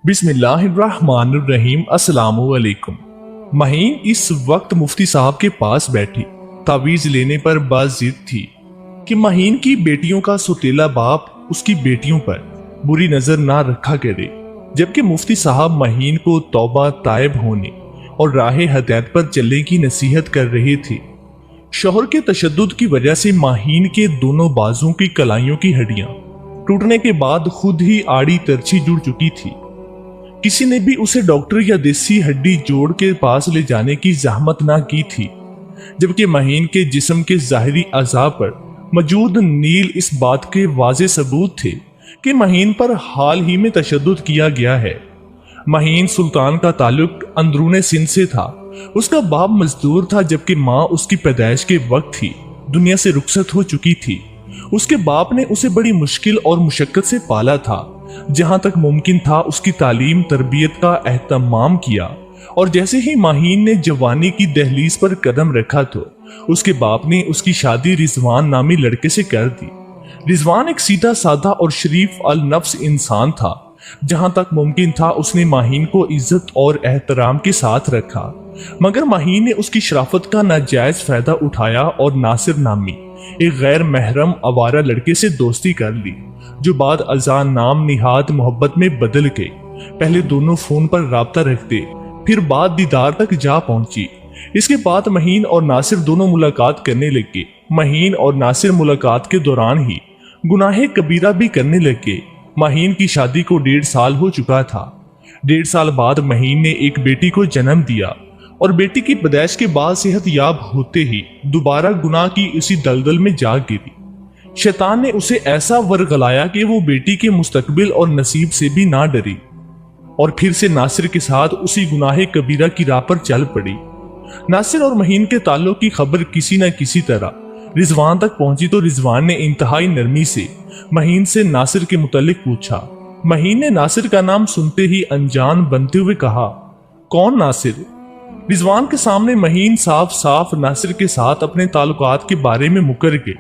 बिस्मिल्लाहिर्रहमानिर्रहीम। अस्सलामुअलैकुम। महीन इस वक्त मुफ्ती साहब के पास बैठी तावीज लेने पर बाजिद थी कि महीन की बेटियों का सुतीला बाप उसकी बेटियों पर बुरी नजर ना रखा करे, जबकि मुफ्ती साहब महीन को तौबा तायब होने और राह हदायत पर चलने की नसीहत कर रहे थे। शोहर के तशद्दुद की वजह से महीन के दोनों बाजों की कलाइयों की हड्डियां टूटने के बाद खुद ही आड़ी तरछी जुड़ चुकी थी। किसी ने भी उसे डॉक्टर या देसी हड्डी जोड़ के पास ले जाने की जहमत ना की थी, जबकि महीन के जिस्म के ज़ाहिरी अज़ा पर मौजूद नील इस बात के वाज़े सबूत थे कि महीन पर हाल ही में तशद्दुद किया गया है। महीन सुल्तान का ताल्लुक अंदरूने सिंध से था। उसका बाप मजदूर था, जबकि माँ उसकी पैदाइश के वक्त ही दुनिया से रुखसत हो चुकी थी। उसके बाप ने उसे बड़ी मुश्किल और मुशक्कत से पाला था। जहां तक मुमकिन था उसकी तालीम तरबियत का एहतमाम किया, और जैसे ही महीन ने जवानी की दहलीज पर कदम रखा तो उसके बाप ने उसकी शादी रिजवान नामी लड़के से कर दी। रिजवान एक सीधा साधा और शरीफ अल नफ्स इंसान था। जहां तक मुमकिन था उसने महीन को इज्जत और एहतराम के साथ रखा, मगर महीन ने उसकी शराफत का नाजायज फायदा उठाया और नासिर नामी एक गैर महरम आवारा लड़के से दोस्ती कर ली, जो बाद अजान नाम निहात मोहब्बत में बदल गई। पहले दोनों फोन पर राब्ता रखते, फिर बाद दीदार तक जा पहुंची। इसके बाद महीन और नासिर दोनों मुलाकात करने लगे। महीन और नासिर मुलाकात के दौरान ही गुनाहे कबीरा भी करने लगे। महीन की शादी को 1.5 साल हो चुका था। 1.5 साल बाद महीन ने एक बेटी को जन्म दिया, और बेटी की पैदाइश के बाद सेहत याब होते ही दोबारा गुनाह की उसी दलदल में जा गिरी। शैतान ने उसे ऐसा वरगलाया कि वो बेटी के मुस्तकबिल और नसीब से भी ना डरी, और फिर से नासिर के साथ उसी गुनाहे कबीरा की राह पर चल पड़ी। नासिर और महीन के ताल्लुक की खबर किसी न किसी तरह रिजवान तक पहुंची तो रिजवान ने इंतहाई नरमी से महीन से नासिर के मुतालिक पूछा। महीन ने नासिर का नाम सुनते ही अनजान बनते हुए कहा, कौन नासिर? रिजवान के सामने महीन साफ साफ नासिर के साथ अपने ताल्लुकात के बारे में मुकर गए।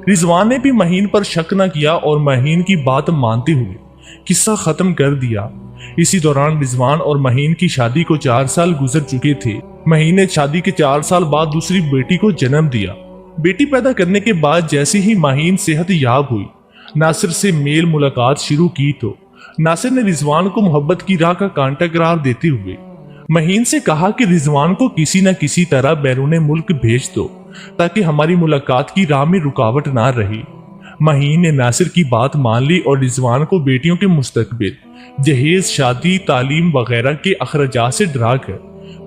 रिजवान ने भी महीन पर शक न किया और महीन की बात मानते हुए किस्सा खत्म कर दिया। इसी दौरान रिजवान और महीन की शादी को 4 साल गुजर चुके थे। महीन ने शादी के 4 साल बाद दूसरी बेटी को जन्म दिया। बेटी पैदा करने के बाद जैसे ही महीन सेहत याब हुई, नासिर से मेल मुलाकात शुरू की तो नासिर ने रिजवान को मोहब्बत की राह का कांटा करार देते हुए महीन से कहा कि रिजवान को किसी न किसी तरह बैरून मुल्क भेज दो, ताकि हमारी मुलाकात की राह में रुकावट ना रही। महीन ने नासिर की बात मान ली और रिजवान को बेटियों के मुस्तकबिल, जहेज, शादी, तालीम वगैरह के अखराजात से डरा कर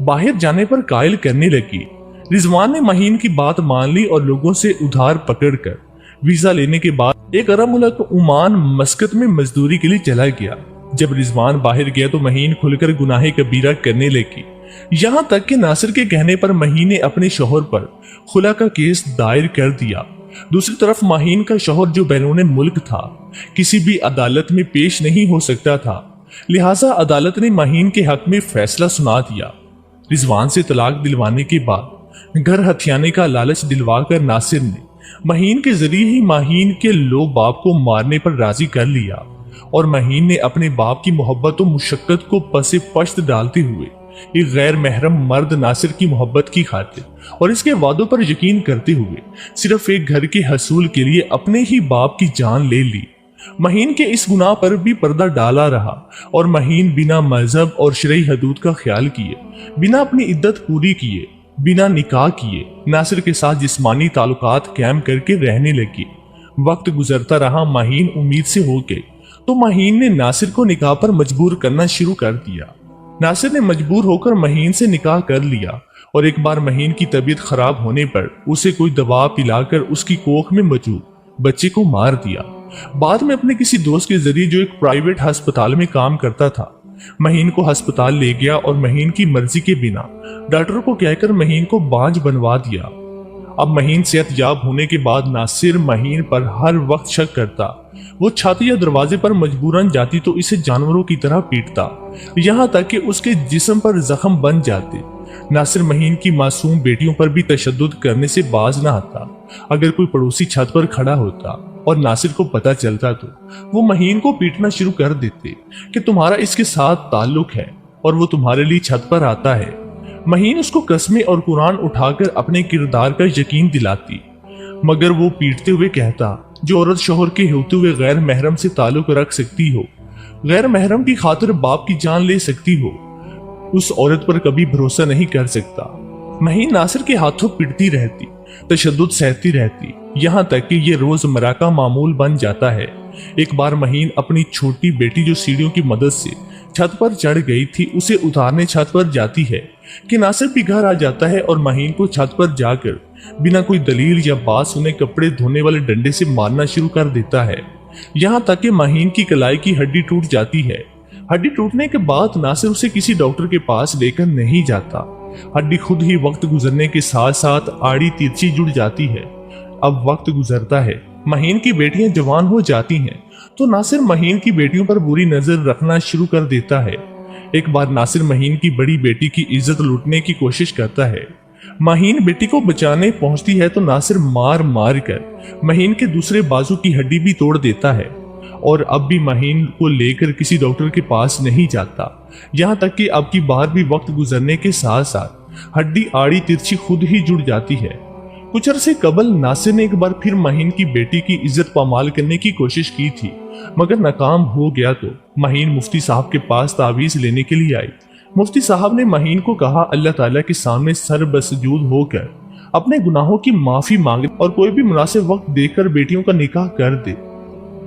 बाहर जाने पर कायल करने लगी। रिजवान ने महीन की बात मान ली और लोगों से उधार पकड़कर वीजा लेने के बाद एक अरब मुल्क ओमान मस्कत में मजदूरी के लिए चला गया। जब रिजवान बाहर गया तो महीन खुलकर गुनाहे कबीरा करने लगी। यहाँ तक कि नासिर के कहने पर महीन ने अपने शोहर पर खुला का केस दायर कर दिया। दूसरी तरफ महीन का शोहर, जो बैरून मुल्क था, किसी भी अदालत में पेश नहीं हो सकता था, लिहाजा अदालत ने महीन के हक में फैसला सुना दिया। रिजवान से तलाक दिलवाने के बाद घर हथियाने का लालच दिलवाकर नासिर ने महीन के जरिए ही महीन के लो बाप को मारने पर राजी कर लिया, और महीन ने अपने बाप की मोहब्बत और मुशक्कत को पसे पश्त डालते हुए एक गैर महरम मर्द नासिर की मोहब्बत की खातिर और इसके वादों पर यकीन करते हुए सिर्फ एक घर के हसूल के लिए अपने ही बाप की जान ले ली। महीन के इस गुनाह पर भी पर्दा डाला रहा, और महीन बिना मजहब और शरई हदूद का ख्याल किए, बिना अपनी इद्दत पूरी किए, बिना निकाह किए नासिर के साथ जिस्मानी ताल्लुकात कायम करके रहने लगी। वक्त गुजरता रहा, महीन उम्मीद से हो गई तो महीन ने नासिर को निकाह पर मजबूर करना शुरू कर दिया। नासिर ने मजबूर होकर महीन से निकाह कर लिया, और एक बार महीन की तबीयत खराब होने पर उसे कोई दवा पिलाकर उसकी कोख में मौजूद बच्चे को मार दिया। बाद में अपने किसी दोस्त के जरिए, जो एक प्राइवेट अस्पताल में काम करता था, महीन को अस्पताल ले गया और महीन की मर्जी के बिना डॉक्टर को कहकर महीन को बांझ बनवा दिया। अब महीन सेहत याब होने के बाद नासिर महीन पर हर वक्त शक करता। वो छाती या दरवाजे पर मजबूरन जाती तो इसे जानवरों की तरह पीटता, यहाँ तक कि उसके जिस्म पर जख्म बन जाते। नासिर महीन की मासूम बेटियों पर भी तशद्दुद करने से बाज न आता। अगर कोई पड़ोसी छत पर खड़ा होता और नासिर को पता चलता तो वो महीन को पीटना शुरू कर देते कि तुम्हारा इसके साथ ताल्लुक है और वो तुम्हारे लिए छत पर आता है। महीन उसको कस्में और कुरान उठाकर अपने किरदार का यकीन दिलाती, मगर वो पीटते हुए कहता, जो औरत शोहर के होते हुए गैर महरम से ताल्लुक रख सकती हो, गैर महरम की खातिर बाप की जान ले सकती हो, उस औरत पर कभी भरोसा नहीं कर सकता। महीन नासिर के हाथों पिटती रहती, तशद्दुद सहती रहती, यहाँ तक कि ये रोजमर्रा का मामूल बन जाता है। एक बार महीन अपनी छोटी बेटी जो सीढ़ियों की मदद से छत पर चढ़ गई थी उसे उतारने छत पर जाती है कि नासिर भी घर आ जाता है और महीन को छत पर जाकर बिना कोई दलील या बात उन्हें कपड़े धोने वाले डंडे से मारना शुरू कर देता है, यहाँ तक कि महीन की कलाई की हड्डी टूट जाती है। हड्डी टूटने के बाद नासिर उसे किसी डॉक्टर के पास लेकर नहीं जाता। हड्डी खुद ही वक्त गुजरने के साथ साथ आड़ी तिरछी जुड़ जाती है। अब वक्त गुजरता है, महीन की बेटियां जवान हो जाती हैं, तो नासिर महीन की बेटियों पर बुरी नजर रखना शुरू कर देता है। एक बार नासिर महीन की बड़ी बेटी की इज्जत लूटने की कोशिश करता है। महीन बेटी को बचाने पहुंचती है तो नासिर मार मार कर महीन के दूसरे बाजू की हड्डी भी तोड़ देता है और अब भी महीन को लेकर किसी डॉक्टर के पास नहीं जाता। यहाँ तक कि अब की बार भी वक्त गुजरने के साथ साथ हड्डी आड़ी तिरछी खुद ही जुड़ जाती है। कुछ अरसे कबल नासिर ने एक बार फिर महीन की बेटी की इज्जत पामाल करने की कोशिश की थी, मगर नाकाम हो गया तो महीन मुफ्ती साहब के पास तावीज लेने के लिए आई। मुफ्ती साहब ने महीन को कहा, अल्लाह ताला के सामने सर बसजूद होकर अपने गुनाहों की माफी मांगे और कोई भी मुनासिब वक्त देखकर बेटियों का निकाह कर दे।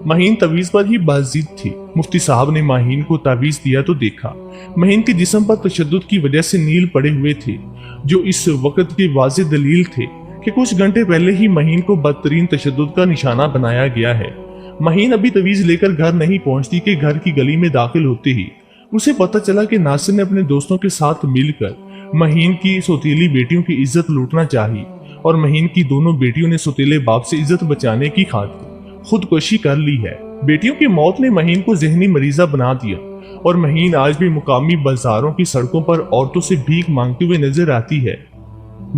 महीन तवीज पर ही बाजिद थी। मुफ्ती साहब ने महीन को तावीज दिया तो देखा महीन के जिस्म पर तशद्दुद की वजह से नील पड़े हुए थे, जो इस वक्त की वाज़ेह दलील थे कि कुछ घंटे पहले ही महीन को बदतरीन तशद्दुद का निशाना बनाया गया है। महीन अभी तवीज लेकर घर नहीं पहुंचती कि घर की गली में दाखिल होते ही उसे पता चला कि नासिर ने अपने दोस्तों के साथ मिलकर महीन की सौतीली बेटियों की इज्जत लूटना चाही और महीन की दोनों बेटियों ने सौतीले बाप से इज्जत बचाने की खातिर खुदकुशी कर ली है। बेटियों की मौत ने महीन को जहनी मरीजा बना दिया और महीन आज भी मुकामी बाजारों की सड़कों पर औरतों से भीख मांगते हुए नजर आती है।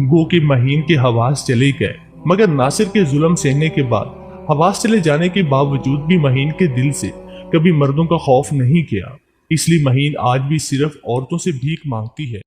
गो के महीन के हवास चले गए, मगर नासिर के जुल्म सहने के बाद हवास चले जाने के बावजूद भी महीन के दिल से कभी मर्दों का खौफ नहीं किया। इसलिए महीन आज भी सिर्फ औरतों से भीख मांगती है।